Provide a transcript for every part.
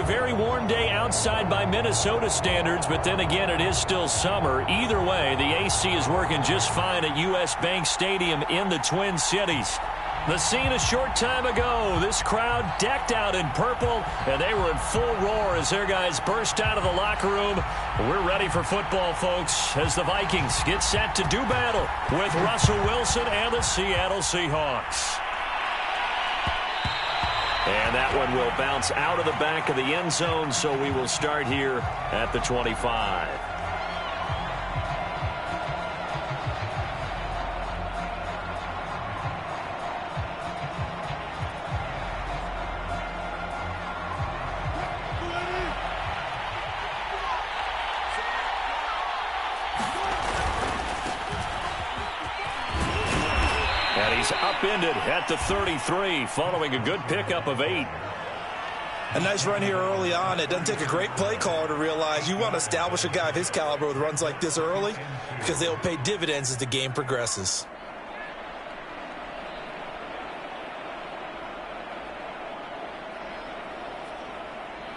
a very warm day outside by Minnesota standards, but then again, it is still summer. Either way, the AC is working just fine at U.S. Bank Stadium in the Twin Cities. The scene a short time ago, this crowd decked out in purple, and they were in full roar as their guys burst out of the locker room. We're ready for football, folks, as the Vikings get set to do battle with Russell Wilson and the Seattle Seahawks. And that one will bounce out of the back of the end zone, so we will start here at the 25. Upended at the 33 following a good pickup of 8. A nice run here early on. It doesn't take a great play caller to realize you want to establish a guy of his caliber with runs like this early because they'll pay dividends as the game progresses.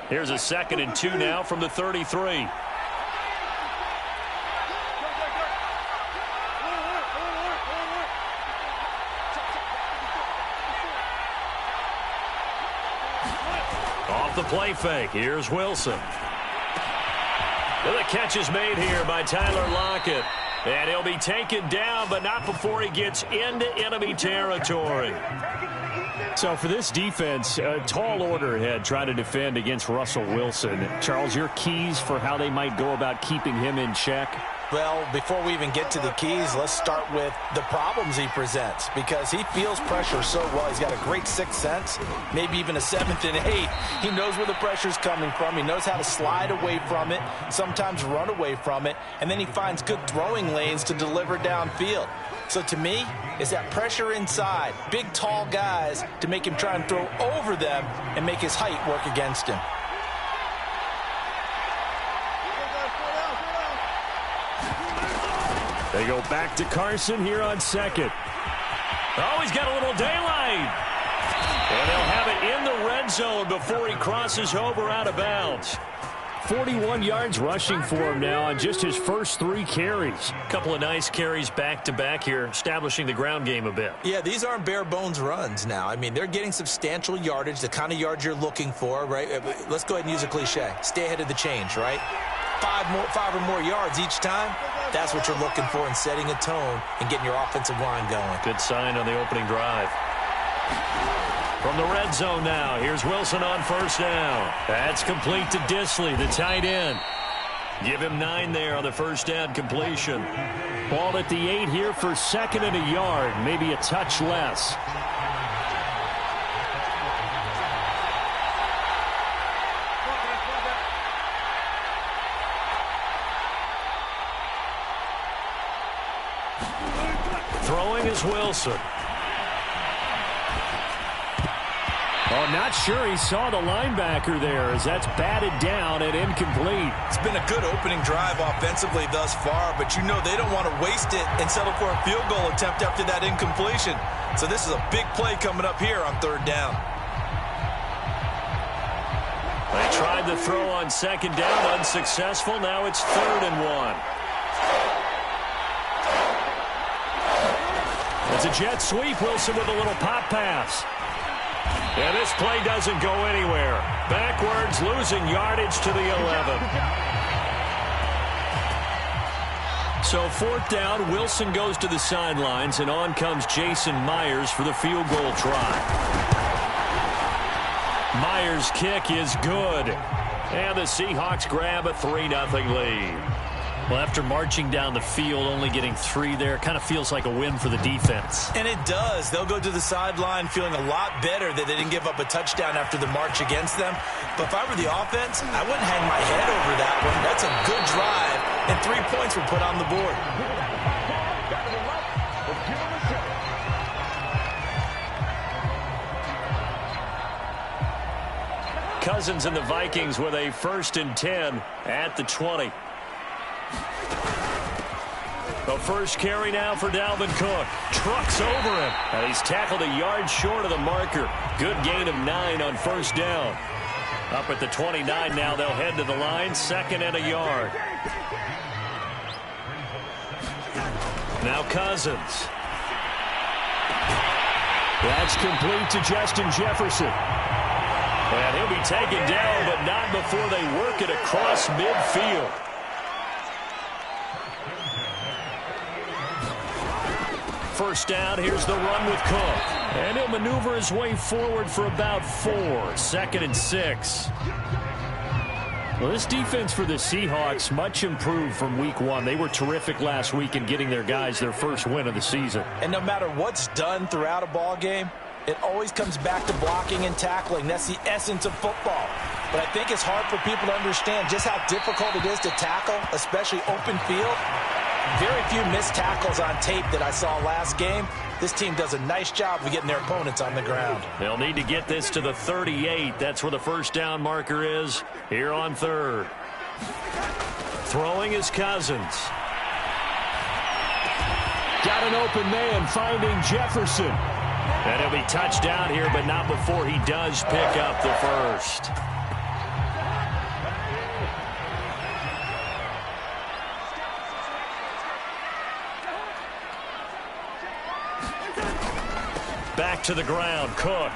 Here's a 2nd and 2 now from the 33. The play fake. Here's Wilson. The catch is made here by Tyler Lockett. And he'll be taken down, but not before he gets into enemy territory. So for this defense, a tall order ahead trying to defend against Russell Wilson. Charles, your keys for how they might go about keeping him in check? Well, before we even get to the keys, let's start with the problems he presents because he feels pressure so well. He's got a great sixth sense, maybe even a 7th and 8. He knows where the pressure's coming from. He knows how to slide away from it, sometimes run away from it, and then he finds good throwing lanes to deliver downfield. So to me, it's that pressure inside, big, tall guys to make him try and throw over them and make his height work against him. They go back to Carson here on 2nd. Oh, he's got a little daylight. And they'll have it in the red zone before he crosses over out of bounds. 41 yards rushing for him now on just his first 3 carries. A couple of nice carries back-to-back here, establishing the ground game a bit. Yeah, these aren't bare-bones runs now. I mean, they're getting substantial yardage, the kind of yards you're looking for, right? Let's go ahead and use a cliche. Stay ahead of the change, right? 5 or more yards each time. That's what you're looking for in setting a tone and getting your offensive line going. Good sign on the opening drive. From the red zone now, here's Wilson on 1st down. That's complete to Disley, the tight end. Give him 9 there on the 1st down completion. Ball at the 8 here for 2nd and a yard, maybe a touch less. Throwing is Wilson. Oh, not sure he saw the linebacker there as that's batted down and incomplete. It's been a good opening drive offensively thus far, but you know they don't want to waste it and settle for a field goal attempt after that incompletion. So this is a big play coming up here on 3rd down. They tried the throw on 2nd down, unsuccessful. Now it's 3rd and 1. It's a jet sweep. Wilson with a little pop pass. And this play doesn't go anywhere. Backwards, losing yardage to the 11. So 4th down, Wilson goes to the sidelines, and on comes Jason Myers for the field goal try. Myers' kick is good. And the Seahawks grab a 3-0 lead. Well, after marching down the field, only getting 3 there, kind of feels like a win for the defense. And it does. They'll go to the sideline feeling a lot better that they didn't give up a touchdown after the march against them. But if I were the offense, I wouldn't hang my head over that one. That's a good drive, and 3 points were put on the board. Cousins and the Vikings with a 1st and 10 at the 20. The first carry now for Dalvin Cook. Trucks over him. And he's tackled a yard short of the marker. Good gain of 9 on 1st down. Up at the 29 now, they'll head to the line, 2nd and a yard. Now Cousins. That's complete to Justin Jefferson. And he'll be taken down, but not before they work it across midfield. First down, here's the run with Cook. And he'll maneuver his way forward for about 4. 2nd and 6. Well, this defense for the Seahawks, much improved from week 1. They were terrific last week in getting their guys their first win of the season. And no matter what's done throughout a ball game, it always comes back to blocking and tackling. That's the essence of football. But I think it's hard for people to understand just how difficult it is to tackle, especially open field. Very few missed tackles on tape that I saw last game. This team does a nice job of getting their opponents on the ground. They'll need to get this to the 38. That's where the first down marker is here on 3rd. Throwing is Cousins. Got an open man finding Jefferson. And he'll be touched down here, but not before he does pick up the first. Back to the ground, Cook.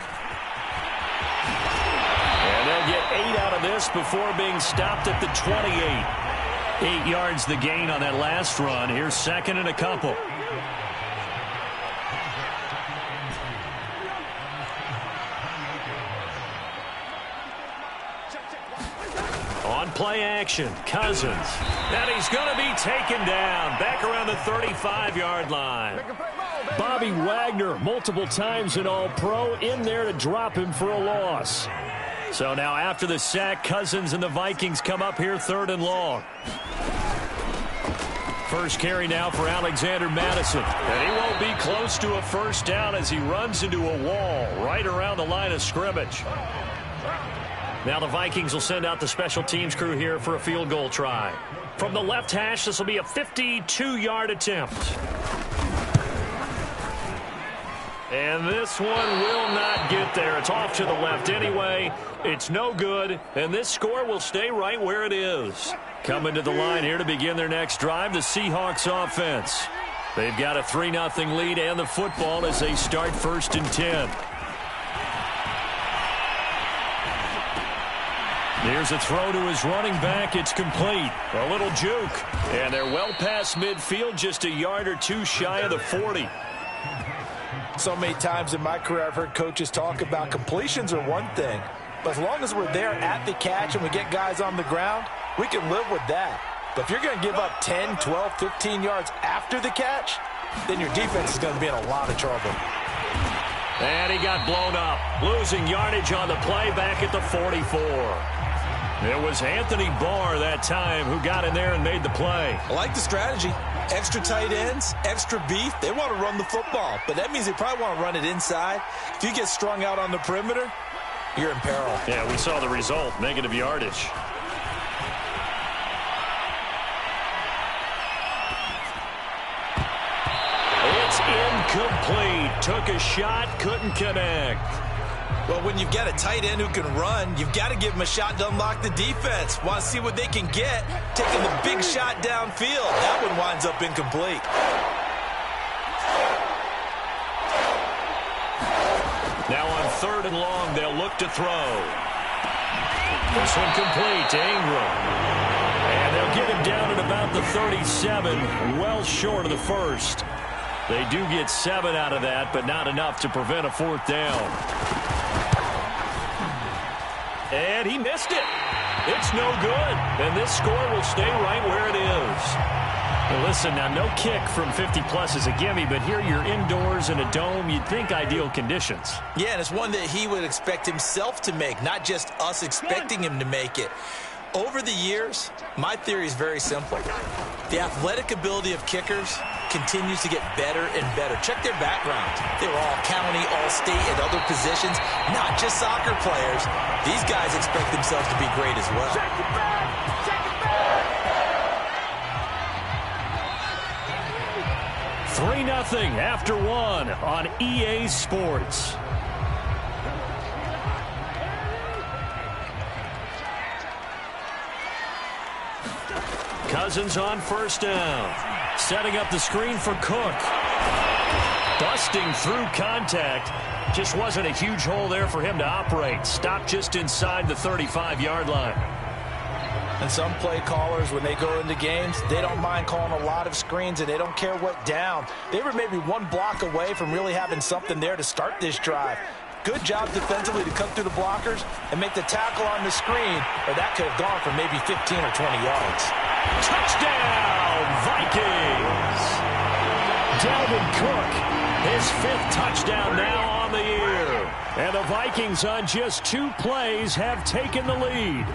And they'll get 8 out of this before being stopped at the 28. 8 yards the gain on that last run. Here's 2nd and a couple. On play action, Cousins. And he's going to be taken down. Back around the 35-yard line. Bobby Wagner, multiple times an All-Pro, in there to drop him for a loss. So now after the sack, Cousins and the Vikings come up here 3rd and long. First carry now for Alexander Madison. And he won't be close to a first down as he runs into a wall right around the line of scrimmage. Now the Vikings will send out the special teams crew here for a field goal try. From the left hash, this will be a 52-yard attempt. And this one will not get there. It's off to the left anyway. It's no good, and this score will stay right where it is. Coming to the line here to begin their next drive, the Seahawks offense. They've got a 3-0 lead and the football as they start 1st and 10. Here's a throw to his running back. It's complete. A little juke. And they're well past midfield, just a yard or 2 shy of the 40. So many times in my career I've heard coaches talk about completions are one thing, but as long as we're there at the catch and we get guys on the ground, we can live with that. But if you're going to give up 10, 12, 15 yards after the catch, then your defense is going to be in a lot of trouble. And he got blown up, losing yardage on the play back at the 44. It was Anthony Barr that time who got in there and made the play. I like the strategy. Extra tight ends, extra beef. They want to run the football, but that means they probably want to run it inside. If you get strung out on the perimeter, you're in peril. Yeah, we saw the result, negative yardage. It's incomplete. Took a shot, couldn't connect. Well, when you've got a tight end who can run, you've got to give him a shot to unlock the defense. Want to see what they can get, taking the big shot downfield. That one winds up incomplete. Now on 3rd and long, they'll look to throw. This one complete to Ingram. And they'll get him down at about the 37, well short of the first. They do get 7 out of that, but not enough to prevent a 4th down. And he missed it. It's no good. And this score will stay right where it is. Well, listen, now no kick from 50-plus is a gimme, but here you're indoors in a dome. You'd think ideal conditions. Yeah, and it's one that he would expect himself to make, not just us expecting him to make it. Over the years, my theory is very simple. The athletic ability of kickers continues to get better and better. Check their background. They were all county, all state, and other positions, not just soccer players. These guys expect themselves to be great as well. 3-0 after 1 on EA Sports. Cousins on first down. Setting up the screen for Cook. Busting through contact. Just wasn't a huge hole there for him to operate. Stopped just inside the 35-yard line. And some play callers, when they go into games, they don't mind calling a lot of screens, and they don't care what down. They were maybe one block away from really having something there to start this drive. Good job defensively to come through the blockers and make the tackle on the screen, or that could have gone for maybe 15 or 20 yards. Touchdown, Vikings! Dalvin Cook, his 5th touchdown now on the year. And the Vikings on just 2 plays have taken the lead.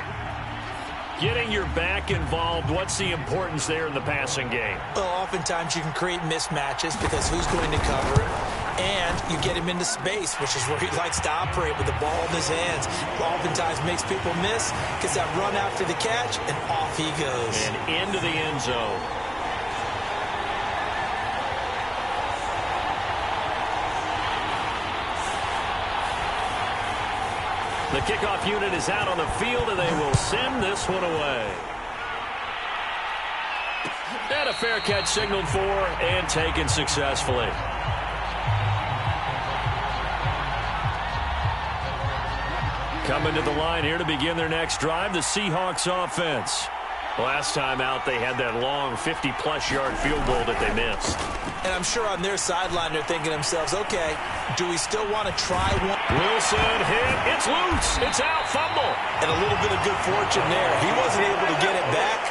Getting your back involved, what's the importance there in the passing game? Well, oftentimes you can create mismatches because who's going to cover him? And you get him into space, which is where he likes to operate with the ball in his hands. Oftentimes makes people miss, gets that run after the catch, and off he goes. And into the end zone. The kickoff unit is out on the field, and they will send this one away. And a fair catch signaled for and taken successfully. Coming to the line here to begin their next drive, the Seahawks offense. Last time out, they had that long 50-plus yard field goal that they missed. And I'm sure on their sideline they're thinking to themselves, okay, do we still want to try one? Wilson hit. It's loose. It's out. Fumble. And a little bit of good fortune there. He wasn't able to get it back,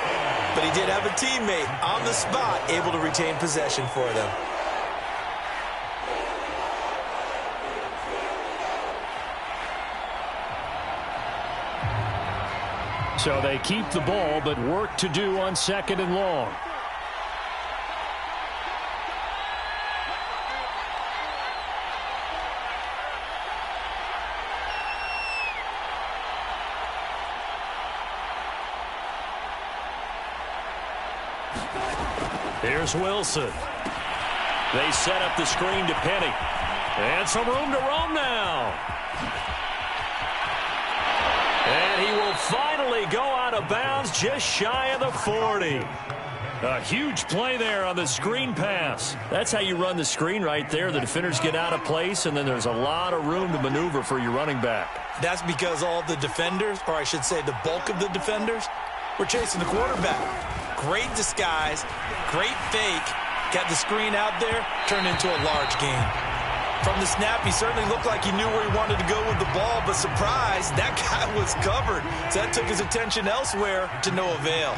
but he did have a teammate on the spot able to retain possession for them. So they keep the ball, but work to do on 2nd and long. Here's Wilson. They set up the screen to Penny. And some room to roam now. And he will finally go out of bounds just shy of the 40. A huge play there on the screen pass. That's how you run the screen right there. The defenders get out of place, and then there's a lot of room to maneuver for your running back. That's because all the defenders, or I should say the bulk of the defenders, were chasing the quarterback. Great disguise, great fake, got the screen out there, turned into a large gain. From the snap, he certainly looked like he knew where he wanted to go with the ball, but surprise, that guy was covered. So that took his attention elsewhere to no avail.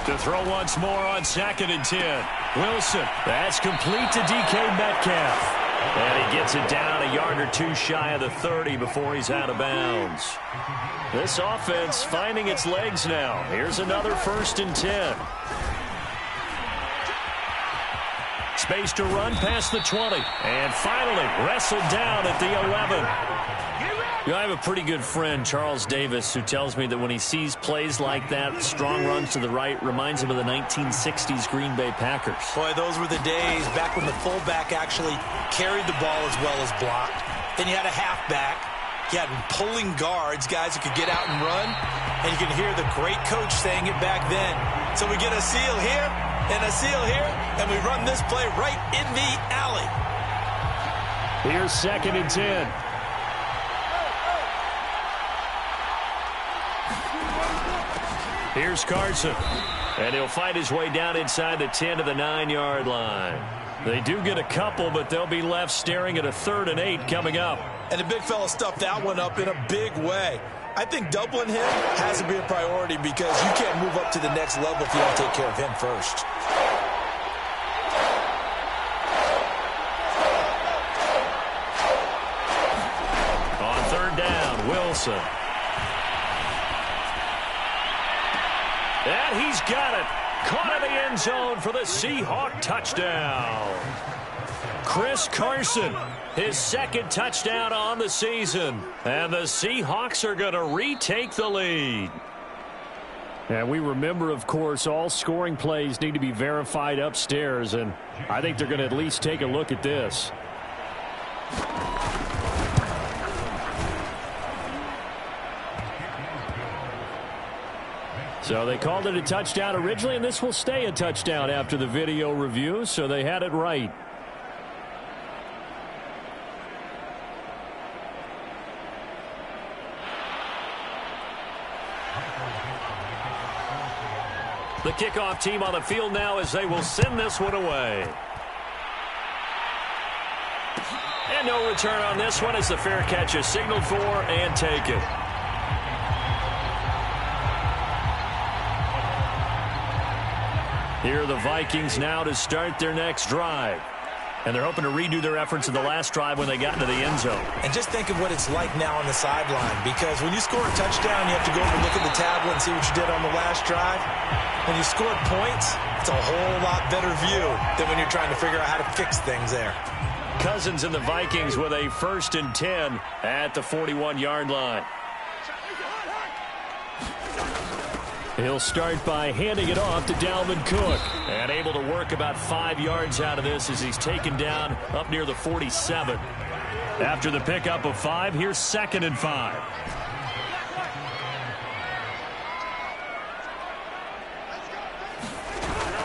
To throw once more on 2nd and 10. Wilson, that's complete to DK Metcalf. And he gets it down a yard or 2 shy of the 30 before he's out of bounds. This offense finding its legs now. Here's another 1st and 10. Space to run past the 20. And finally wrestled down at the 11. You know, I have a pretty good friend, Charles Davis, who tells me that when he sees plays like that, strong runs to the right, reminds him of the 1960s Green Bay Packers. Boy, those were the days back when the fullback actually carried the ball as well as blocked. Then you had a halfback. You had pulling guards, guys who could get out and run. And you can hear the great coach saying it back then. So we get a seal here and a seal here, and we run this play right in the alley. Here's 2nd and 10. Here's Carson, and he'll fight his way down inside the 10 to the 9-yard line. They do get a couple, but they'll be left staring at a 3rd and 8 coming up. And the big fella stuffed that one up in a big way. I think doubling him has to be a priority because you can't move up to the next level if you don't take care of him first. On 3rd down, Wilson. And he's got it. Caught in the end zone for the Seahawk touchdown. Chris Carson, his 2nd touchdown on the season. And the Seahawks are going to retake the lead. And we remember, of course, all scoring plays need to be verified upstairs. And I think they're going to at least take a look at this. So they called it a touchdown originally, and this will stay a touchdown after the video review, so they had it right. The kickoff team on the field now as they will send this one away. And no return on this one as the fair catch is signaled for and taken. Here are the Vikings now to start their next drive. And they're hoping to redo their efforts in the last drive when they got into the end zone. And just think of what it's like now on the sideline, because when you score a touchdown, you have to go over and look at the tablet and see what you did on the last drive. When you scored points, it's a whole lot better view than when you're trying to figure out how to fix things there. Cousins and the Vikings with a 1st and 10 at the 41-yard line. He'll start by handing it off to Dalvin Cook. And able to work about 5 yards out of this as he's taken down up near the 47. After the pickup of 5, here's 2nd and 5.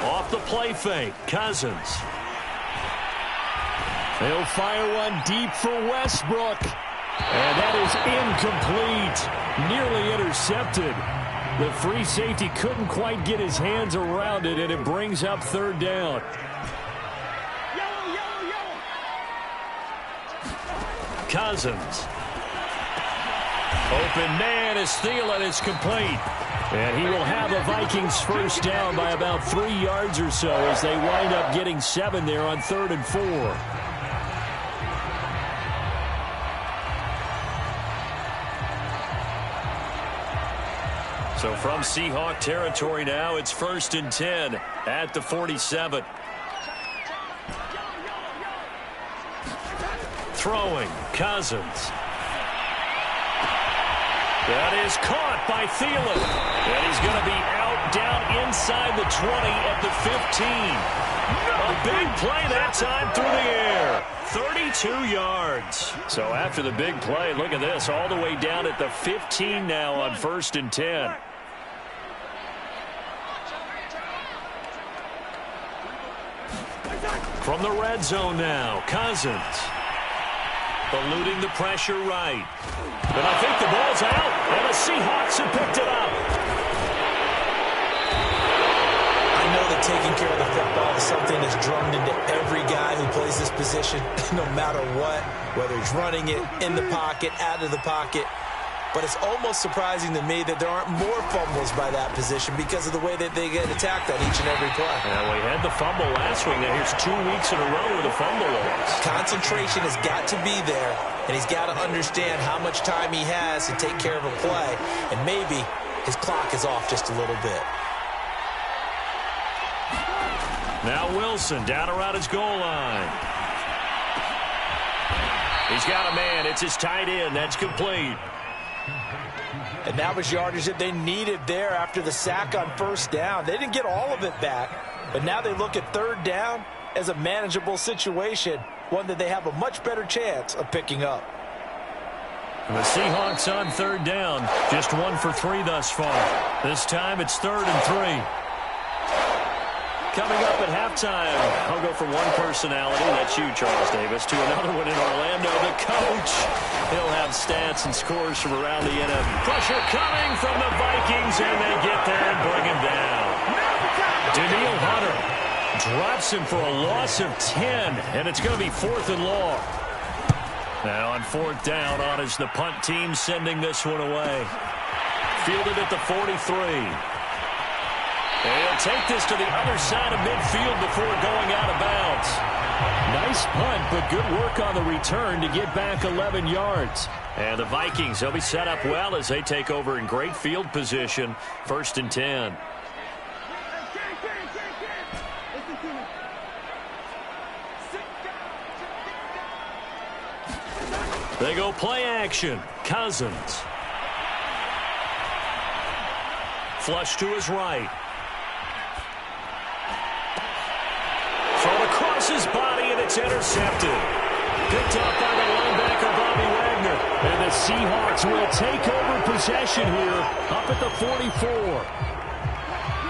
Off the play fake, Cousins. They'll fire one deep for Westbrook. And that is incomplete. Nearly intercepted. The free safety couldn't quite get his hands around it, and it brings up 3rd down. Cousins. Open man is Thielen. It's complete. And he will have a Vikings 1st down by about 3 yards or so as they wind up getting 7 there on 3rd and 4. So from Seahawk territory now, it's 1st and 10 at the 47. Throwing, Cousins. That is caught by Thielen. And he's going to be out down inside the 20 at the 15. A big play that time through the air. 32 yards. So after the big play, look at this, all the way down at the 15 now on 1st and 10. From the red zone now, Cousins. Eluding the pressure right. But I think the ball's out, and the Seahawks have picked it up. I know that taking care of the football is something that's drummed into every guy who plays this position, no matter what, whether he's running it, in the pocket, out of the pocket. But it's almost surprising to me that there aren't more fumbles by that position because of the way that they get attacked on each and every play. Yeah, we had the fumble last week. Now here's 2 weeks in a row with a fumble loss. Concentration has got to be there, and he's got to understand how much time he has to take care of a play, and maybe his clock is off just a little bit. Now Wilson down around his goal line. He's got a man. It's his tight end. That's complete. And that was yardage that they needed there after the sack on 1st down. They didn't get all of it back, but now they look at 3rd down as a manageable situation, one that they have a much better chance of picking up. And the Seahawks on 3rd down, just 1 for 3 thus far. This time it's 3rd and 3. Coming up at halftime, I'll go from one personality, that's you, Charles Davis, to another one in Orlando, the coach. He'll have stats and scores from around the NFL. Pressure coming from the Vikings, and they get there and bring him down. DaReal Hunter drops him for a loss of 10, and it's going to be 4th and long. Now on 4th down, on is the punt team sending this one away. Fielded at the 43. They'll take this to the other side of midfield before going out of bounds. Nice punt, but good work on the return to get back 11 yards. And the Vikings, they'll be set up well as they take over in great field position. 1st and 10. They go play action. Cousins. Flush to his right. Thrown across his body, and it's intercepted. Picked up by the linebacker, Bobby Wagner. And the Seahawks will take over possession here up at the 44.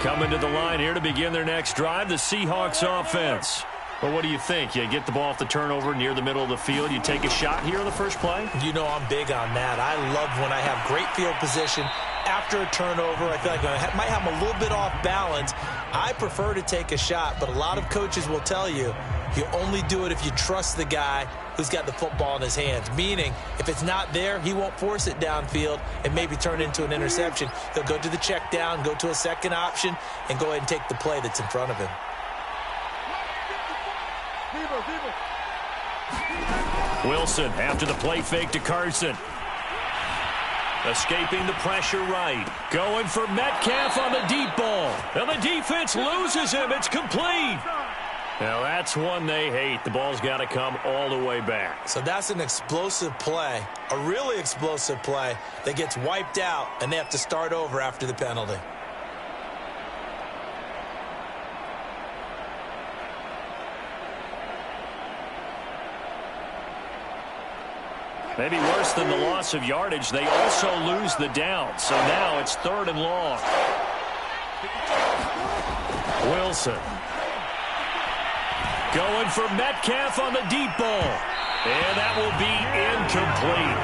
Coming to the line here to begin their next drive, the Seahawks offense. Well, what do you think? You get the ball off the turnover near the middle of the field. You take a shot here on the first play? You know I'm big on that. I love when I have great field position after a turnover. I feel like I might have them a little bit off balance. I prefer to take a shot, but a lot of coaches will tell you, you only do it if you trust the guy who's got the football in his hands. Meaning, if it's not there, he won't force it downfield and maybe turn it into an interception. He'll go to the check down, go to a second option, and go ahead and take the play that's in front of him. Wilson after the play fake to Carson. Escaping the pressure right. Going for Metcalf on the deep ball. And the defense loses him. It's complete. Now that's one they hate. The ball's got to come all the way back. So that's an explosive play, a really explosive play that gets wiped out, and they have to start over after the penalty. Maybe worse than the loss of yardage, they also lose the down. So now it's 3rd and long. Wilson. Going for Metcalf on the deep ball. And that will be incomplete.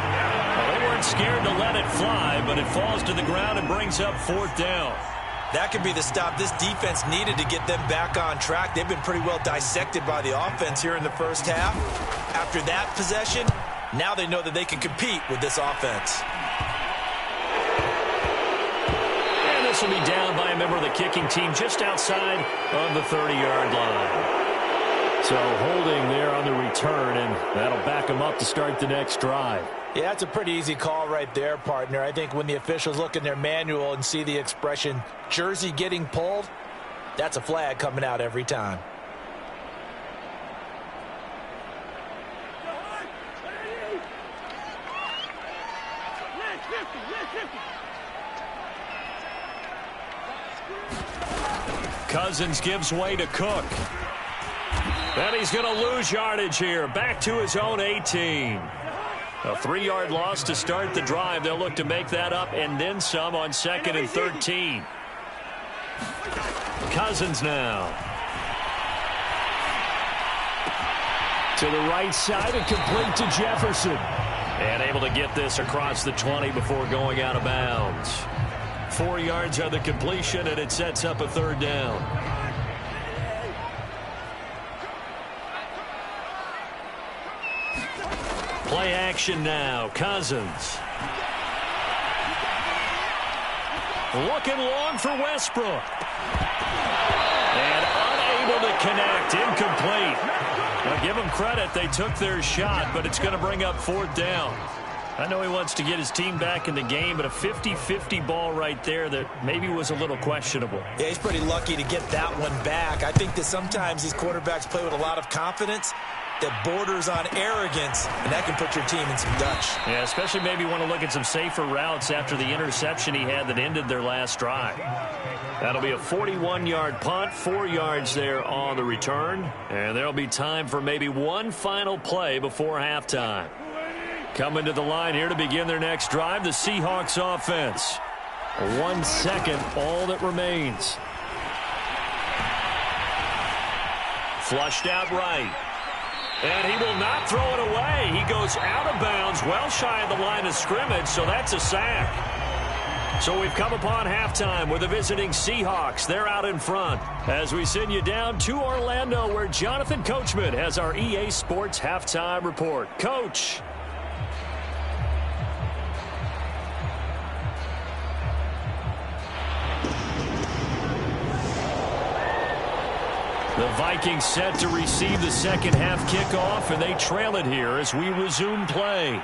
Well, they weren't scared to let it fly, but it falls to the ground and brings up 4th down. That could be the stop this defense needed to get them back on track. They've been pretty well dissected by the offense here in the first half. After that possession, now they know that they can compete with this offense. And this will be down by a member of the kicking team just outside of the 30-yard line. So holding there on the return, and that'll back them up to start the next drive. Yeah, that's a pretty easy call right there, partner. I think when the officials look in their manual and see the expression, jersey getting pulled, that's a flag coming out every time. Cousins gives way to Cook. And he's going to lose yardage here. Back to his own 18. A 3-yard loss to start the drive. They'll look to make that up and then some on 2nd and 13. Cousins now. To the right side and complete to Jefferson. And able to get this across the 20 before going out of bounds. 4 yards on the completion, and it sets up a 3rd down. Play action now. Cousins. Looking long for Westbrook. And unable to connect. Incomplete. Now give them credit. They took their shot, but it's going to bring up 4th down. I know he wants to get his team back in the game, but a 50-50 ball right there that maybe was a little questionable. Yeah, he's pretty lucky to get that one back. I think that sometimes these quarterbacks play with a lot of confidence that borders on arrogance, and that can put your team in some Dutch. Yeah, especially maybe want to look at some safer routes after the interception he had that ended their last drive. That'll be a 41-yard punt, 4 yards there on the return, and there'll be time for maybe one final play before halftime. Coming to the line here to begin their next drive, the Seahawks offense. 1 second, all that remains. Flushed out right. And he will not throw it away. He goes out of bounds, well shy of the line of scrimmage, so that's a sack. So we've come upon halftime with the visiting Seahawks. They're out in front as we send you down to Orlando, where Jonathan Coachman has our EA Sports halftime report. Coach. The Vikings set to receive the second half kickoff, and they trail it here as we resume play.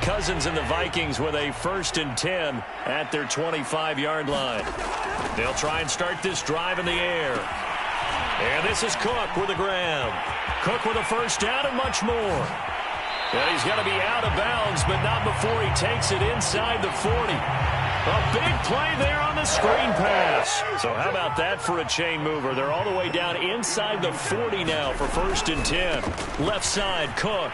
Cousins and the Vikings with a 1st and 10 at their 25-yard line. They'll try and start this drive in the air. And this is Cook with the ground. Cook with a 1st down and much more. And he's going to be out of bounds, but not before he takes it inside the 40. A big play there on the screen pass. So how about that for a chain mover? They're all the way down inside the 40 now for 1st and 10. Left side, Cook.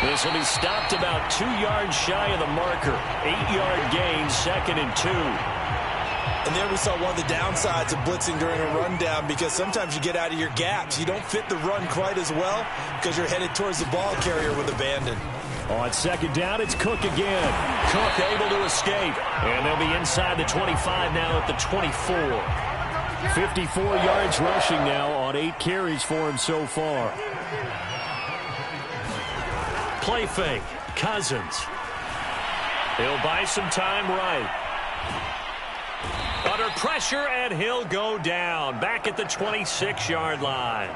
This will be stopped about 2 yards shy of the marker. 8-yard gain, 2nd and 2. And there we saw one of the downsides of blitzing during a rundown, because sometimes you get out of your gaps. You don't fit the run quite as well because you're headed towards the ball carrier with abandon. On 2nd down, it's Cook again. Cook able to escape. And they'll be inside the 25 now at the 24. 54 yards rushing now on 8 carries for him so far. Play fake. Cousins. He'll buy some time right. Under pressure, and he'll go down. Back at the 26-yard line.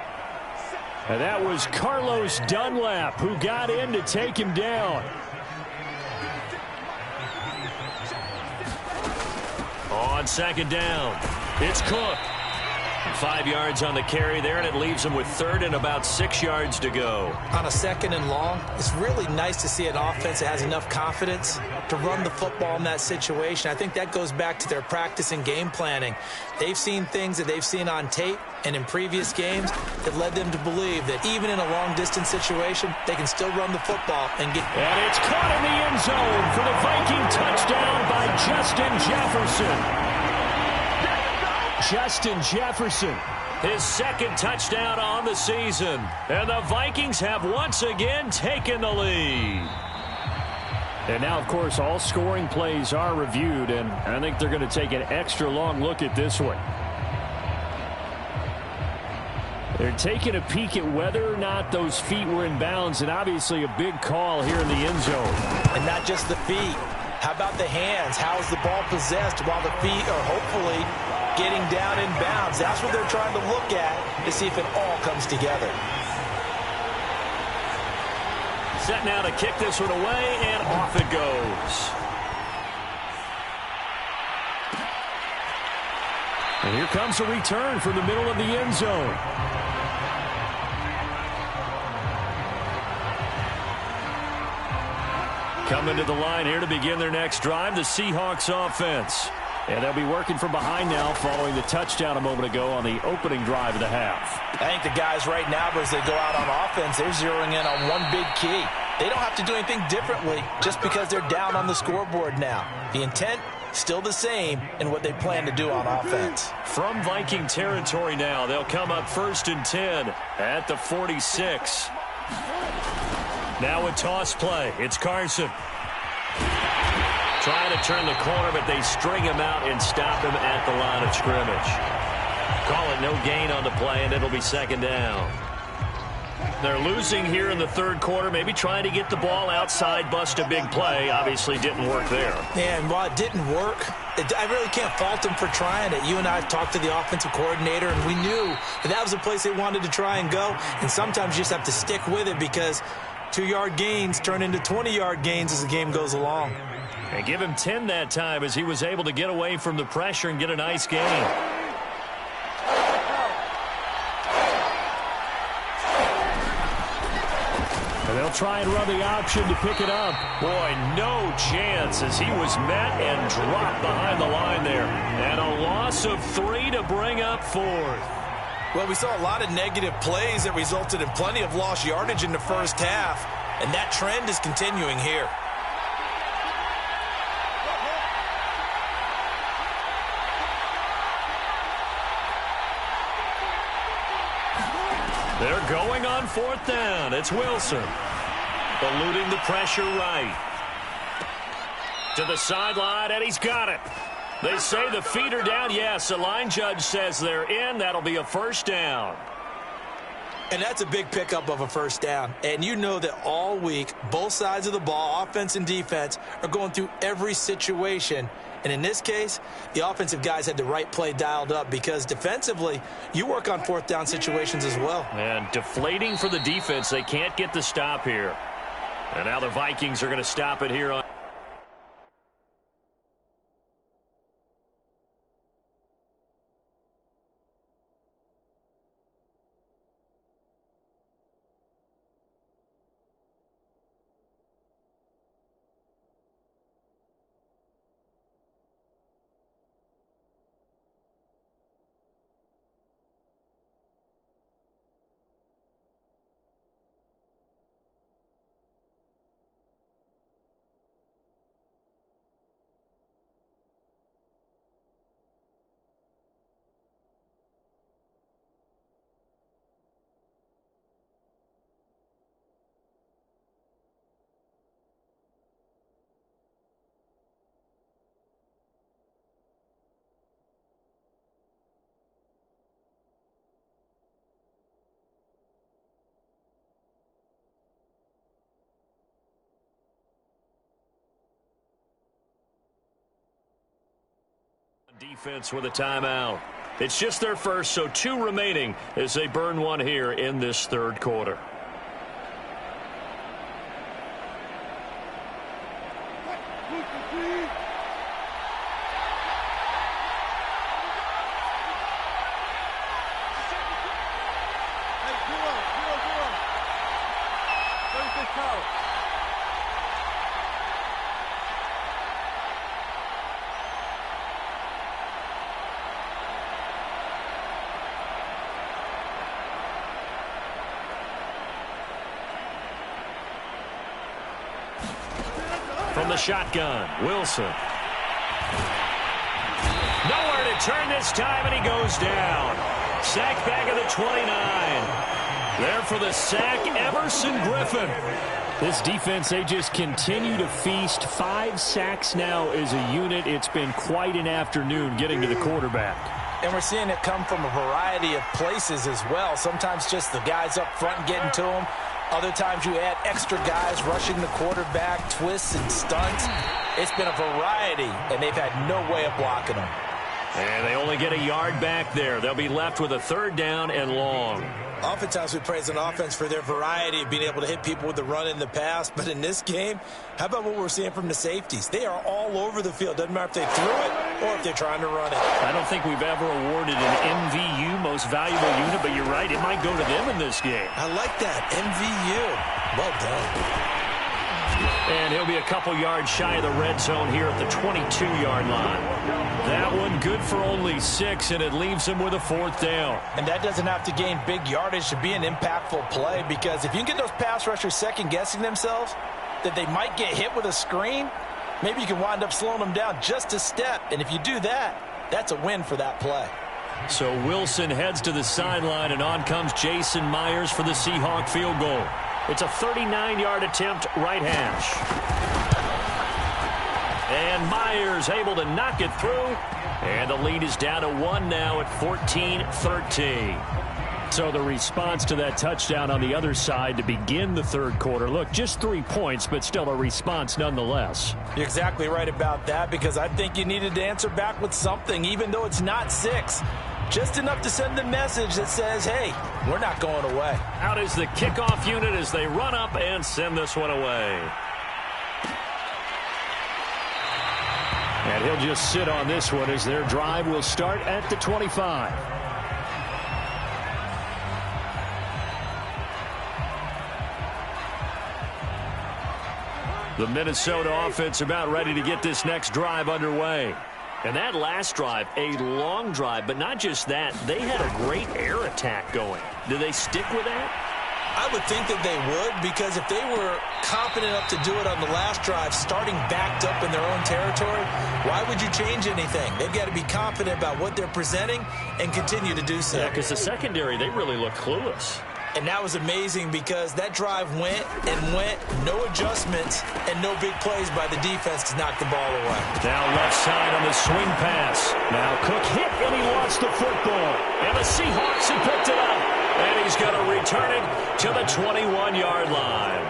And that was Carlos Dunlap who got in to take him down. On 2nd down, it's Cook. 5 yards on the carry there, and it leaves him with 3rd and about 6 yards to go. On a 2nd and long, it's really nice to see an offense that has enough confidence to run the football in that situation. I think that goes back to their practice and game planning. They've seen things that they've seen on tape and in previous games that led them to believe that even in a long-distance situation, they can still run the football and get... And it's caught in the end zone for the Viking touchdown by Justin Jefferson. Justin Jefferson, his 2nd touchdown on the season. And the Vikings have once again taken the lead. And now, of course, all scoring plays are reviewed, and I think they're going to take an extra long look at this one. They're taking a peek at whether or not those feet were in bounds, and obviously a big call here in the end zone. And not just the feet. How about the hands? How is the ball possessed while the feet are hopefully getting down in bounds? That's what they're trying to look at to see if it all comes together. Set now to kick this one away, and off it goes. And here comes a return from the middle of the end zone. Coming to the line here to begin their next drive, the Seahawks offense. And they'll be working from behind now following the touchdown a moment ago on the opening drive of the half. I think the guys right now, as they go out on offense, they're zeroing in on one big key. They don't have to do anything differently just because they're down on the scoreboard now. The intent, still the same in what they plan to do on offense. From Viking territory now, they'll come up 1st and 10 at the 46. Now a toss play. It's Carson. Trying to turn the corner, but they string him out and stop him at the line of scrimmage. Call it no gain on the play, and it'll be 2nd down. They're losing here in the 3rd quarter, maybe trying to get the ball outside, bust a big play. Obviously didn't work there. Yeah, and while it didn't work, I really can't fault them for trying it. You and I have talked to the offensive coordinator, and we knew that was the place they wanted to try and go. And sometimes you just have to stick with it because 2-yard gains turn into 20-yard gains as the game goes along. And give him 10 that time as he was able to get away from the pressure and get a nice gain. And they'll try and run the option to pick it up. Boy, no chance as he was met and dropped behind the line there. And a loss of 3 to bring up 4th. Well, we saw a lot of negative plays that resulted in plenty of lost yardage in the first half, and that trend is continuing here. They're going on 4th down. It's Wilson. Eluding the pressure right. To the sideline, and he's got it. They say the feet are down. Yes, the line judge says they're in. That'll be a 1st down. And that's a big pickup of a 1st down. And you know that all week, both sides of the ball, offense and defense, are going through every situation. And in this case, the offensive guys had the right play dialed up because defensively, you work on 4th down situations as well. And deflating for the defense. They can't get the stop here. And now the Vikings are going to stop it here on Defense with a timeout. It's just their first, so 2 remaining as they burn one here in this third quarter. From the shotgun, Wilson. Nowhere to turn this time, and he goes down. Sack back of the 29. There for the sack, Everson Griffin. This defense, they just continue to feast. 5 sacks now as a unit. It's been quite an afternoon getting to the quarterback. And we're seeing it come from a variety of places as well. Sometimes just the guys up front getting to him. Other times you add extra guys rushing the quarterback, twists and stunts. It's been a variety, and they've had no way of blocking them. And they only get a yard back there. They'll be left with a 3rd down and long. Oftentimes we praise an offense for their variety of being able to hit people with the run in the pass. But in this game, how about what we're seeing from the safeties? They are all over the field. Doesn't matter if they threw it or if they're trying to run it. I don't think we've ever awarded an MVU, most valuable unit, but you're right. It might go to them in this game. I like that. MVU. Well done. And he'll be a couple yards shy of the red zone here at the 22-yard line. That one good for only 6, and it leaves him with a 4th down. And that doesn't have to gain big yardage to be an impactful play, because if you can get those pass rushers second-guessing themselves that they might get hit with a screen, maybe you can wind up slowing them down just a step. And if you do that, that's a win for that play. So Wilson heads to the sideline, and on comes Jason Myers for the Seahawk field goal. It's a 39-yard attempt, right hash. And Myers able to knock it through. And the lead is down to 1 now at 14-13. So the response to that touchdown on the other side to begin the third quarter. Look, just 3 points, but still a response nonetheless. You're exactly right about that, because I think you needed to answer back with something, even though it's not 6. Just enough to send the message that says, hey, we're not going away. Out is the kickoff unit as they run up and send this one away. And he'll just sit on this one as their drive will start at the 25. The Minnesota offense about ready to get this next drive underway. And that last drive, a long drive, but not just that. They had a great air attack going. Do they stick with that? I would think that they would, because if they were confident enough to do it on the last drive, starting backed up in their own territory, why would you change anything? They've got to be confident about what they're presenting and continue to do so. Yeah, because the secondary, they really look clueless. And that was amazing, because that drive went and went, no adjustments, and no big plays by the defense to knock the ball away. Now left side on the swing pass. Now Cook hit, and he lost the football. And the Seahawks have picked it up. And he's going to return it to the 21-yard line.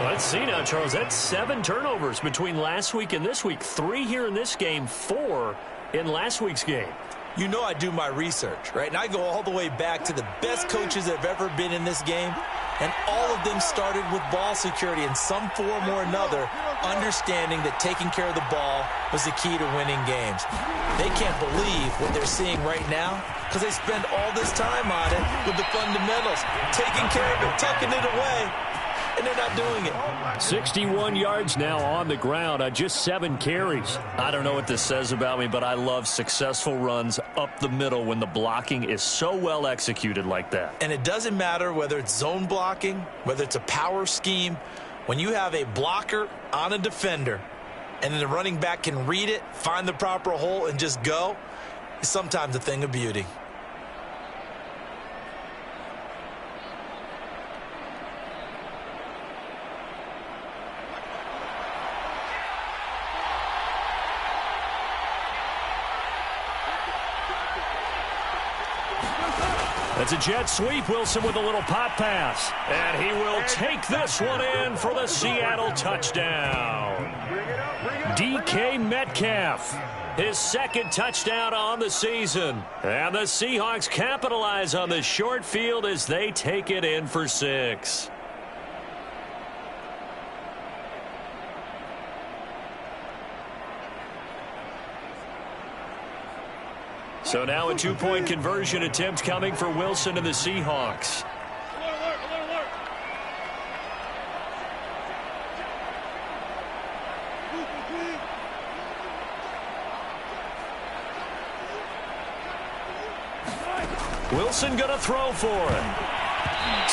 Let's see now, Charles. That's 7 turnovers between last week and this week. 3 here in this game, 4 in last week's game. You know I do my research, right? And I go all the way back to the best coaches that have ever been in this game. And all of them started with ball security in some form or another, understanding that taking care of the ball was the key to winning games. They can't believe what they're seeing right now, because they spend all this time on it with the fundamentals, taking care of it, tucking it away, and they're not doing it. 61 yards now on the ground on just 7 carries. I don't know what this says about me, but I love successful runs up the middle when the blocking is so well executed like that. And it doesn't matter whether it's zone blocking, whether it's a power scheme. When you have a blocker on a defender and then the running back can read it, find the proper hole, and just go, it's sometimes a thing of beauty. It's a jet sweep. Wilson with a little pop pass. And he will take this one in for the Seattle touchdown. DK Metcalf, his second touchdown on the season. And the Seahawks capitalize on the short field as they take it in for 6. So now a 2-point conversion attempt coming for Wilson and the Seahawks. Wilson going to throw for it.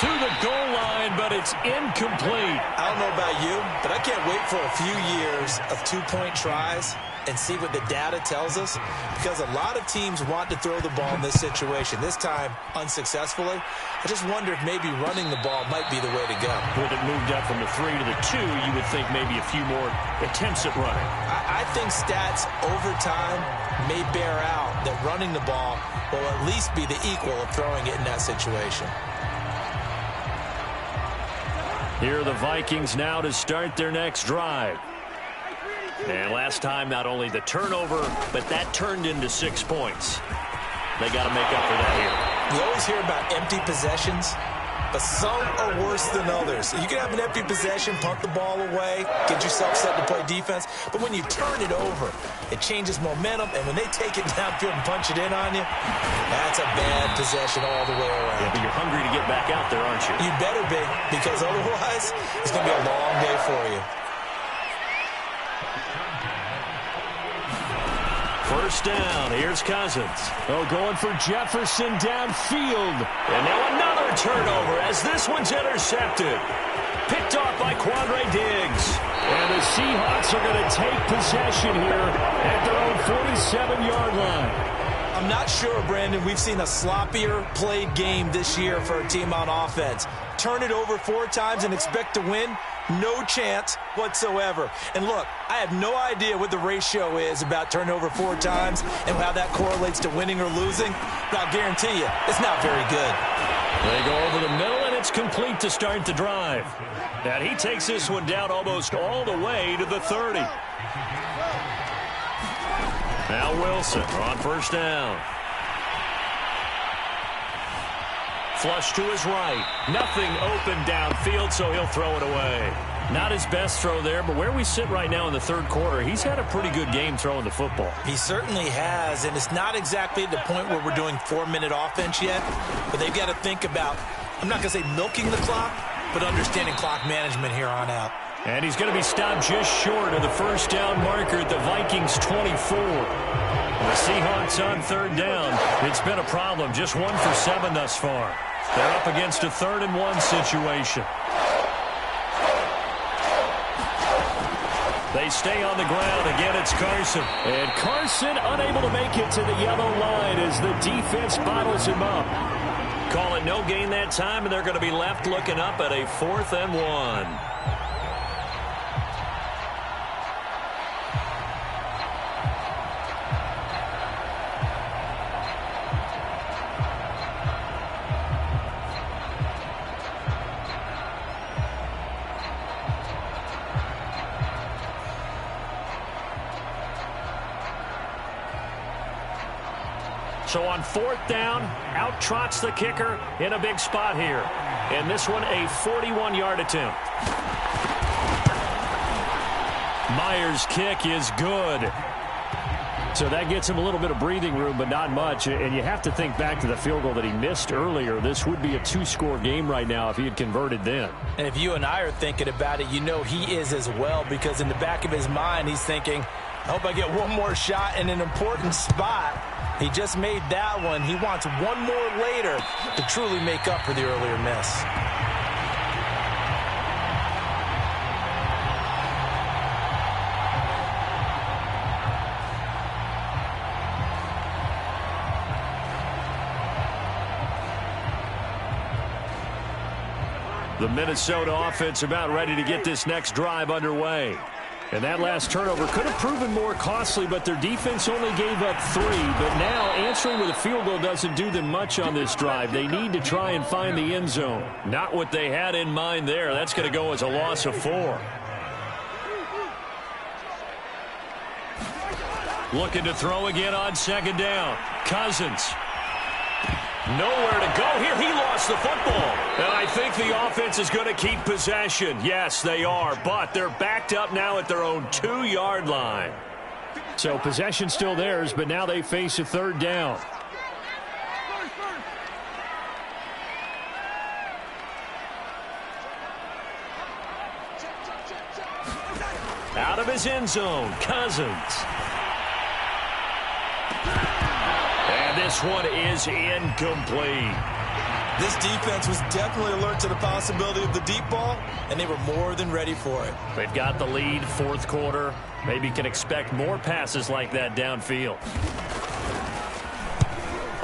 To the goal line, but it's incomplete. I don't know about you, but I can't wait for a few years of 2-point tries and see what the data tells us, because a lot of teams want to throw the ball in this situation. This time, unsuccessfully. I just wonder if maybe running the ball might be the way to go. With it moved up from the 3 to the 2, you would think maybe a few more attempts at running. I think stats over time may bear out that running the ball will at least be the equal of throwing it in that situation. Here are the Vikings now to start their next drive. And last time, not only the turnover, but that turned into 6 points. They got to make up for that here. You always hear about empty possessions, but some are worse than others. You can have an empty possession, punt the ball away, get yourself set to play defense, but when you turn it over, it changes momentum, and when they take it downfield and punch it in on you, that's a bad possession all the way around. Yeah, but you're hungry to get back out there, aren't you? You better be, because otherwise, it's going to be a long day for you. First down, here's Cousins. Oh, going for Jefferson downfield. And now another turnover as this one's intercepted. Picked off by Quandre Diggs. And the Seahawks are going to take possession here at their own 47-yard line. I'm not sure, Brandon, we've seen a sloppier played game this year for a team on offense. Turn it over 4 times and expect to win? No chance whatsoever. And look, I have no idea what the ratio is about turnover 4 times and how that correlates to winning or losing, but I'll guarantee you, it's not very good. They go over the middle, and it's complete to start the drive. And he takes this one down almost all the way to the 30. Now Wilson on first down. Flush to his right. Nothing open downfield, so he'll throw it away. Not his best throw there, but where we sit right now in the third quarter, he's had a pretty good game throwing the football. He certainly has, and it's not exactly at the point where we're doing 4-minute offense yet, but they've got to think about, I'm not going to say milking the clock, but understanding clock management here on out. And he's going to be stopped just short of the first down marker at the Vikings 24. The Seahawks on third down. It's been a problem, just 1 for 7 thus far. They're up against a 3rd and 1 situation. They stay on the ground. Again, it's Carson. And Carson unable to make it to the yellow line as the defense bottles him up. Call it no gain that time, and they're going to be left looking up at a 4th and 1. So on 4th down, out trots the kicker in a big spot here. And this one, a 41-yard attempt. Myers' kick is good. So that gets him a little bit of breathing room, but not much. And you have to think back to the field goal that he missed earlier. This would be a 2-score game right now if he had converted then. And if you and I are thinking about it, you know he is as well, because in the back of his mind, he's thinking, I hope I get one more shot in an important spot. He just made that one. He wants one more later to truly make up for the earlier miss. The Minnesota offense about ready to get this next drive underway. And that last turnover could have proven more costly, but their defense only gave up 3. But now answering with a field goal doesn't do them much on this drive. They need to try and find the end zone. Not what they had in mind there. That's going to go as a loss of 4. Looking to throw again on second down. Cousins. Nowhere to go here. He lost the football. And I think the offense is going to keep possession. Yes, they are. But they're backed up now at their own 2-yard line. So possession still theirs, but now they face a third down. Out of his end zone, Cousins. And this one is incomplete. This defense was definitely alert to the possibility of the deep ball, and they were more than ready for it. They've got the lead, fourth quarter. Maybe can expect more passes like that downfield.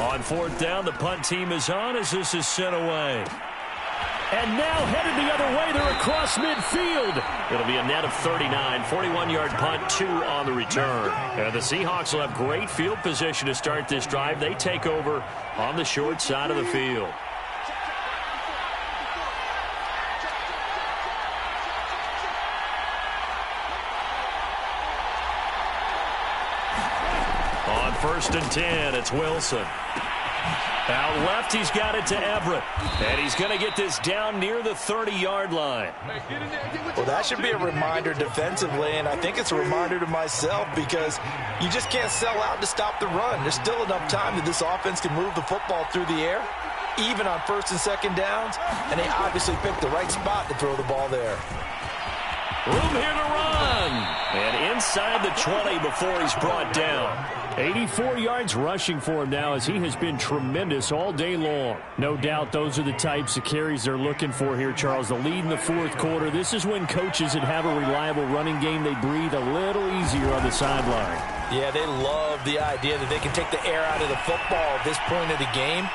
On fourth down, the punt team is on as this is sent away. And now headed the other way. They're across midfield. It'll be a net of 39. 41-yard punt, 2 on the return. And the Seahawks will have great field position to start this drive. They take over on the short side of the field. On 1st and 10, it's Wilson. Out left, he's got it to Everett. And he's going to get this down near the 30-yard line. Well, that should be a reminder defensively, and I think it's a reminder to myself because you just can't sell out to stop the run. There's still enough time that this offense can move the football through the air, even on 1st and 2nd downs, and they obviously picked the right spot to throw the ball there. Room here to run. And inside the 20 before he's brought down. 84 yards rushing for him now as he has been tremendous all day long. No doubt those are the types of carries they're looking for here, Charles. The lead in the fourth quarter. This is when coaches that have a reliable running game, they breathe a little easier on the sideline. Yeah, they love the idea that they can take the air out of the football at this point of the game.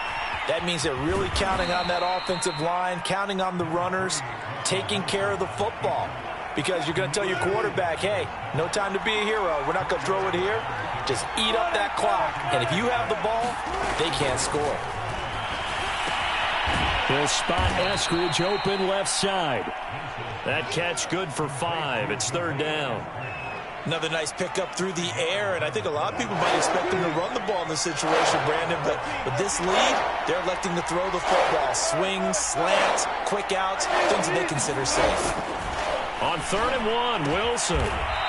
That means they're really counting on that offensive line, counting on the runners, taking care of the football. Because you're going to tell your quarterback, hey, no time to be a hero. We're not going to throw it here. Just eat up that clock. And if you have the ball, they can't score. He'll spot Eskridge open left side. That catch good for 5. It's 3rd down. Another nice pickup through the air, and I think a lot of people might expect them to run the ball in this situation, Brandon, but with this lead, they're electing to throw the football. Swings, slants, quick outs, things that they consider safe. On 3rd and 1, Wilson.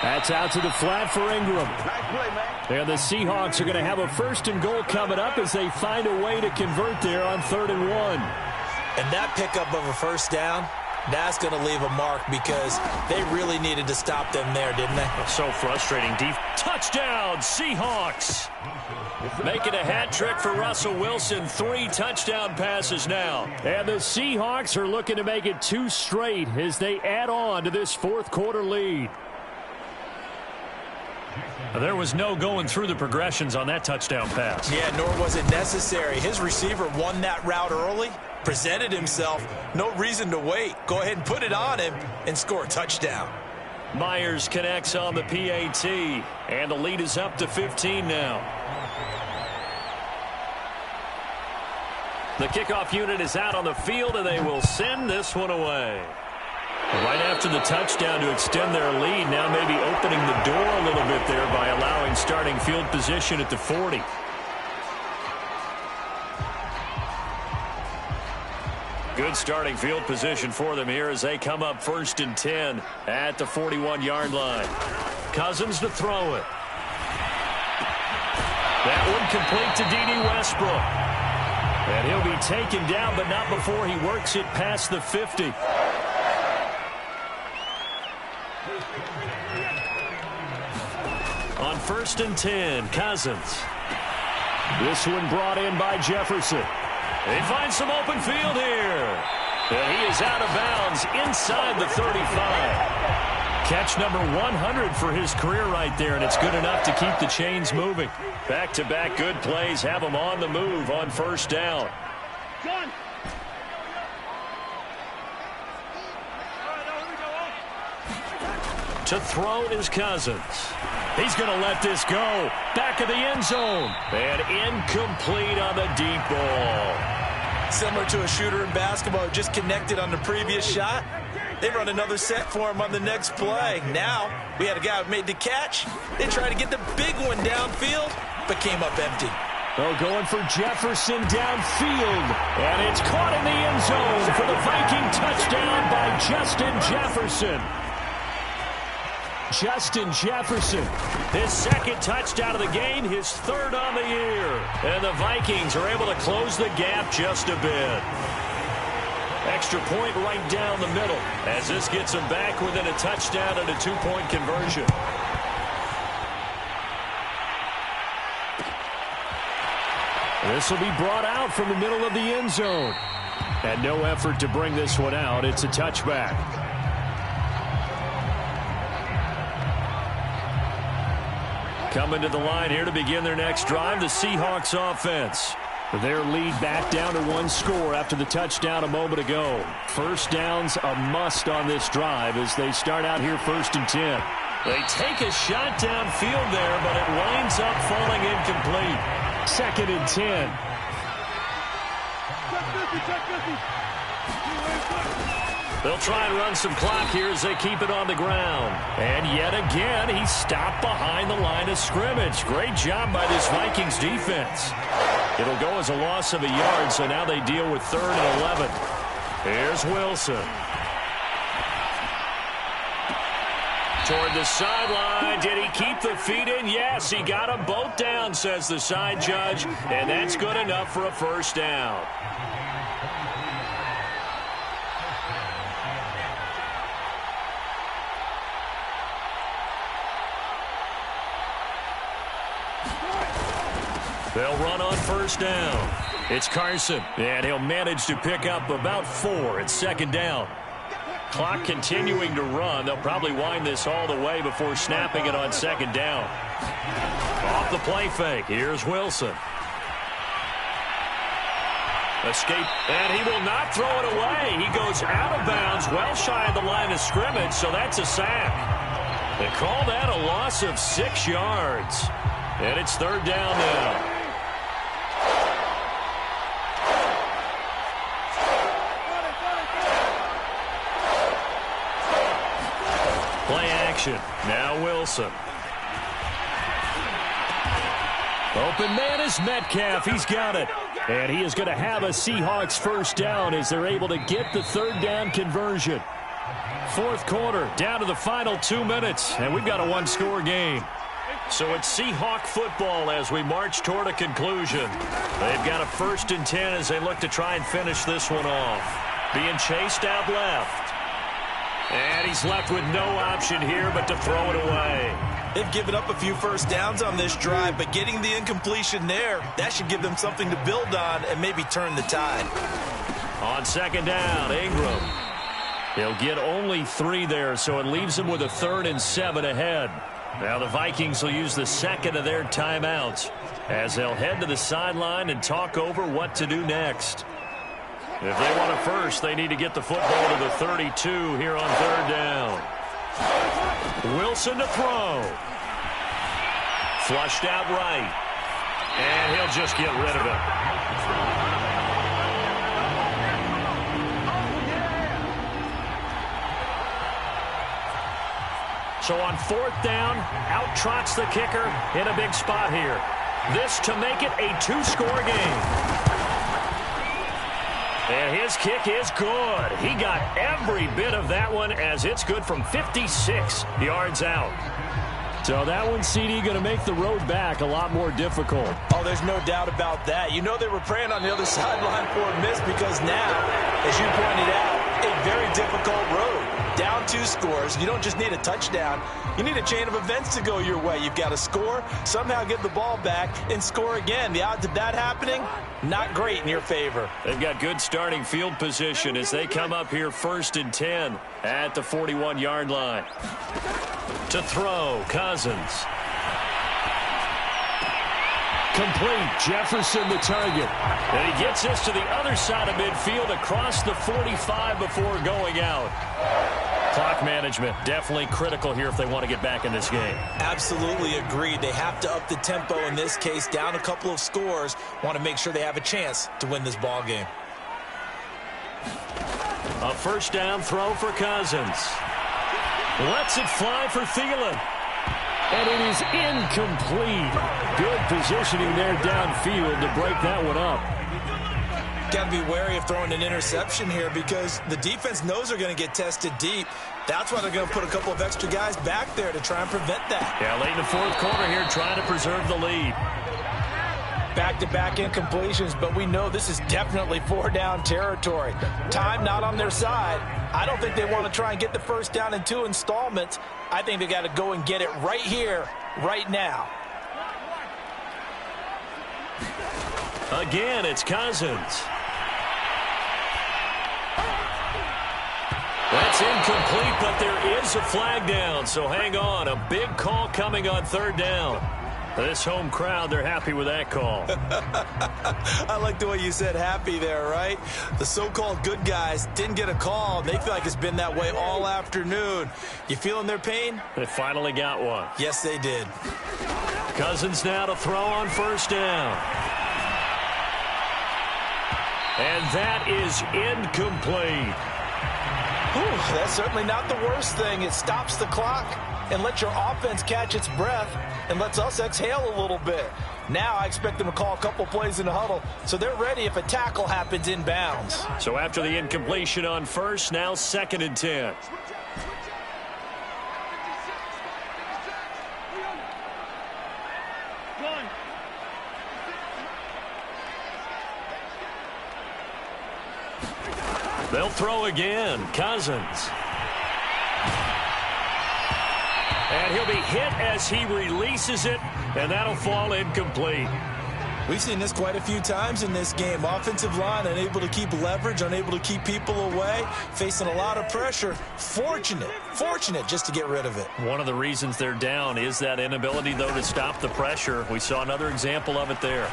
That's out to the flat for Ingram. Nice play, man. And the Seahawks are going to have a 1st and goal coming up as they find a way to convert there on 3rd and 1. And that pickup of a 1st down, that's going to leave a mark because they really needed to stop them there, didn't they? So frustrating. Deep touchdown, Seahawks. Making a hat trick for Russell Wilson. 3 touchdown passes now. And the Seahawks are looking to make it 2 straight as they add on to this fourth quarter lead. There was no going through the progressions on that touchdown pass. Yeah, nor was it necessary. His receiver won that route early, presented himself. No reason to wait. Go ahead and put it on him and score a touchdown. Myers connects on the PAT, and the lead is up to 15 now. The kickoff unit is out on the field, and they will send this one away. Right after the touchdown to extend their lead, now maybe opening the door a little bit there by allowing starting field position at the 40. Good starting field position for them here as they come up 1st and 10 at the 41-yard line. Cousins to throw it. That one complete to D.D. Westbrook. And he'll be taken down, but not before he works it past the 50. On 1st and 10, Cousins. This one brought in by Jefferson. They find some open field here. And he is out of bounds inside the 35. Catch number 100 for his career right there, and it's good enough to keep the chains moving. Back-to-back good plays have him on the move on 1st down. To throw is Cousins. He's going to let this go. Back of the end zone. And incomplete on the deep ball. Similar to a shooter in basketball who just connected on the previous shot. They run another set for him on the next play. Now, we had a guy who made the catch. They tried to get the big one downfield, but came up empty. Oh, going for Jefferson downfield. And it's caught in the end zone for the Viking touchdown by Justin Jefferson. Justin Jefferson, his second touchdown of the game, his third on the year. And the Vikings are able to close the gap just a bit. Extra point right down the middle as this gets them back within a touchdown and a two-point conversion. This will be brought out from the middle of the end zone. And no effort to bring this one out. It's a touchback. Coming to the line here to begin their next drive, the Seahawks offense. Their lead back down to one score after the touchdown a moment ago. First down's a must on this drive as they start out here 1st and 10. They take a shot downfield there, but it winds up falling incomplete. 2nd and 10. They'll try and run some clock here as they keep it on the ground. And yet again, he's stopped behind the line of scrimmage. Great job by this Vikings defense. It'll go as a loss of a yard, so now they deal with 3rd and 11. Here's Wilson. Toward the sideline. Did he keep the feet in? Yes, he got them both down, says the side judge. And that's good enough for a first down. They'll run on first down. It's Carson, and he'll manage to pick up about 4 at 2nd down. Clock continuing to run. They'll probably wind this all the way before snapping it on 2nd down. Off the play fake. Here's Wilson. Escape, and he will not throw it away. He goes out of bounds, well shy of the line of scrimmage, so that's a sack. They call that a loss of 6 yards. And it's 3rd down now. Play action. Now Wilson. Open man is Metcalf. He's got it. And he is going to have a Seahawks first down as they're able to get the 3rd down conversion. 4th quarter, down to the final 2 minutes. And we've got a one-score game. So it's Seahawk football as we march toward a conclusion. They've got a 1st and 10 as they look to try and finish this one off. Being chased out left. And he's left with no option here but to throw it away. They've given up a few first downs on this drive, but getting the incompletion there, that should give them something to build on and maybe turn the tide. On 2nd down, Ingram. He'll get only 3 there, so it leaves him with a 3rd and 7 ahead. Now the Vikings will use the 2nd of their timeouts as they'll head to the sideline and talk over what to do next. If they want a first, they need to get the football to the 32 here on 3rd down. Wilson to throw. Flushed out right. And he'll just get rid of it. So on 4th down, out trots the kicker in a big spot here. This to make it a 2-score game. And his kick is good. He got every bit of that one as it's good from 56 yards out. So that one, CD, going to make the road back a lot more difficult. Oh, there's no doubt about that. You know they were praying on the other sideline for a miss because now, as you pointed out, a very difficult road. Down 2 scores. You don't just need a touchdown. You need a chain of events to go your way. You've got to score, somehow get the ball back, and score again. The odds of that happening, not great in your favor. They've got good starting field position as they come up here 1st and 10 at the 41-yard line. To throw, Cousins. Complete. Jefferson the target. And he gets this to the other side of midfield across the 45 before going out. Clock management definitely critical here if they want to get back in this game. Absolutely agreed. They have to up the tempo in this case, down a couple of scores. Want to make sure they have a chance to win this ball game. A first down throw for Cousins. Lets it fly for Thielen. And it is incomplete. Good positioning there downfield to break that one up. Got to be wary of throwing an interception here because the defense knows they're going to get tested deep. That's why they're going to put a couple of extra guys back there to try and prevent that. Yeah, late in the fourth quarter here, trying to preserve the lead. Back-to-back incompletions, but we know this is definitely four-down territory. Time not on their side. I don't think they want to try and get the first down in 2 installments. I think they got to go and get it right here, right now. Again, it's Cousins. That's incomplete, but there is a flag down, so hang on. A big call coming on third down. This home crowd, they're happy with that call. I like the way you said happy there, right? The so-called good guys didn't get a call. They feel like it's been that way all afternoon. You feeling their pain? They finally got one. Yes, they did. Cousins now to throw on first down. And that is incomplete. Whew, that's certainly not the worst thing. It stops the clock and lets your offense catch its breath and lets us exhale a little bit. Now I expect them to call a couple plays in the huddle, so they're ready if a tackle happens inbounds. So after the incompletion on first, now 2nd and 10. They'll throw again. Cousins. And he'll be hit as he releases it, and that'll fall incomplete. We've seen this quite a few times in this game. Offensive line unable to keep leverage, unable to keep people away, facing a lot of pressure. Fortunate just to get rid of it. One of the reasons they're down is that inability, though, to stop the pressure. We saw another example of it there.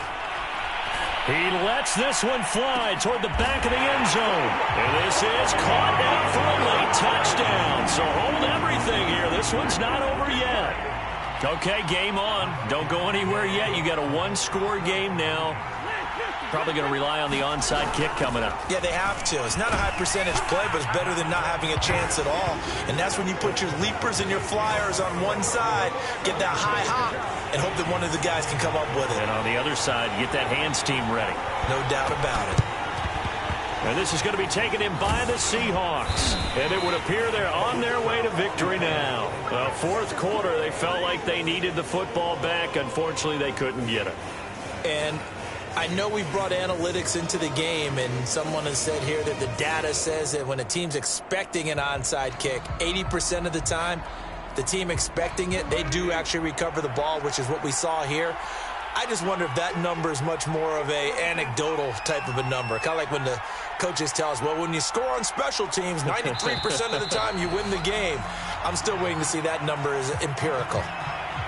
He lets this one fly toward the back of the end zone. And this is caught down for a late touchdown. So hold everything here. This one's not over yet. Okay, game on. Don't go anywhere yet. You got a one-score game now. Probably going to rely on the onside kick coming up. Yeah, they have to. It's not a high percentage play, but it's better than not having a chance at all. And that's when you put your leapers and your flyers on one side, get that high hop, and hope that one of the guys can come up with it. And on the other side, get that hands team ready. No doubt about it. And this is going to be taken in by the Seahawks. And it would appear they're on their way to victory now. Well, fourth quarter, they felt like they needed the football back. Unfortunately, they couldn't get it. And I know we brought analytics into the game, and someone has said here that the data says that when a team's expecting an onside kick, 80% of the time, the team expecting it, they do actually recover the ball, which is what we saw here. I just wonder if that number is much more of a anecdotal type of a number. Kind of like when the coaches tell us, well, when you score on special teams, 93% of the time you win the game. I'm still waiting to see that number is empirical.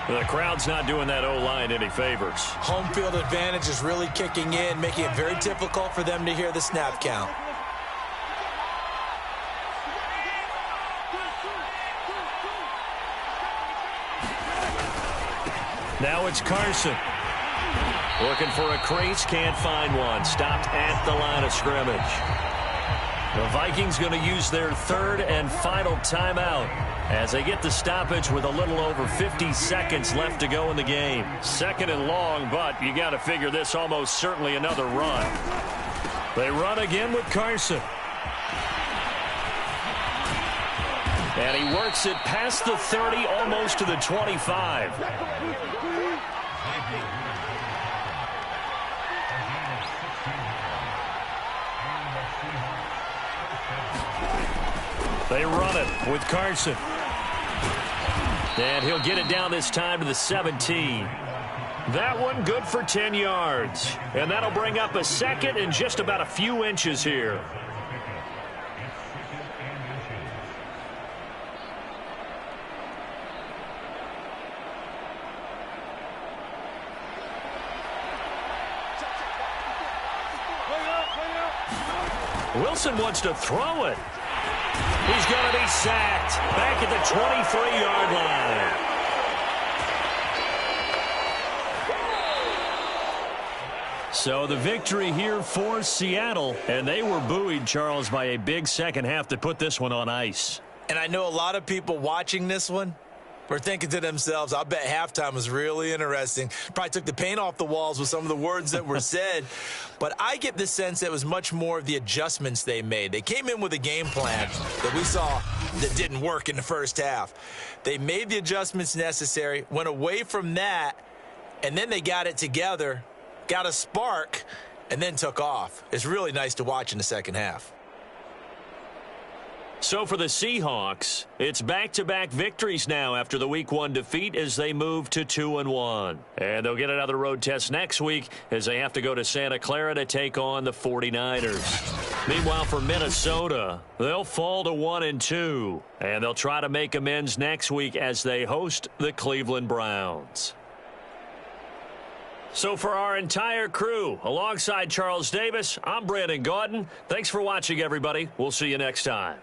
The crowd's not doing that O-line any favors. Home field advantage is really kicking in, making it very difficult for them to hear the snap count. Now it's Carson. Looking for a crease, can't find one. Stopped at the line of scrimmage. The Vikings going to use their third and final timeout as they get the stoppage with a little over 50 seconds left to go in the game. 2nd and long, but you got to figure this almost certainly another run. They run again with Carson. And he works it past the 30, almost to the 25. They run it with Carson. And he'll get it down this time to the 17. That one good for 10 yards. And that'll bring up a second and just about a few inches here. Wilson wants to throw it. He's going to be sacked back at the 23-yard line. So the victory here for Seattle, and they were buoyed, Charles, by a big second half that put this one on ice. And I know a lot of people watching this one were thinking to themselves, I bet halftime was really interesting. Probably took the paint off the walls with some of the words that were said. But I get the sense that it was much more of the adjustments they made. They came in with a game plan that we saw that didn't work in the first half. They made the adjustments necessary, went away from that, and then they got it together, got a spark, and then took off. It's really nice to watch in the second half. So for the Seahawks, it's back-to-back victories now after the Week 1 defeat as they move to 2-1. And they'll get another road test next week as they have to go to Santa Clara to take on the 49ers. Meanwhile, for Minnesota, they'll fall to 1-2. And they'll try to make amends next week as they host the Cleveland Browns. So for our entire crew, alongside Charles Davis, I'm Brandon Gaudin. Thanks for watching, everybody. We'll see you next time.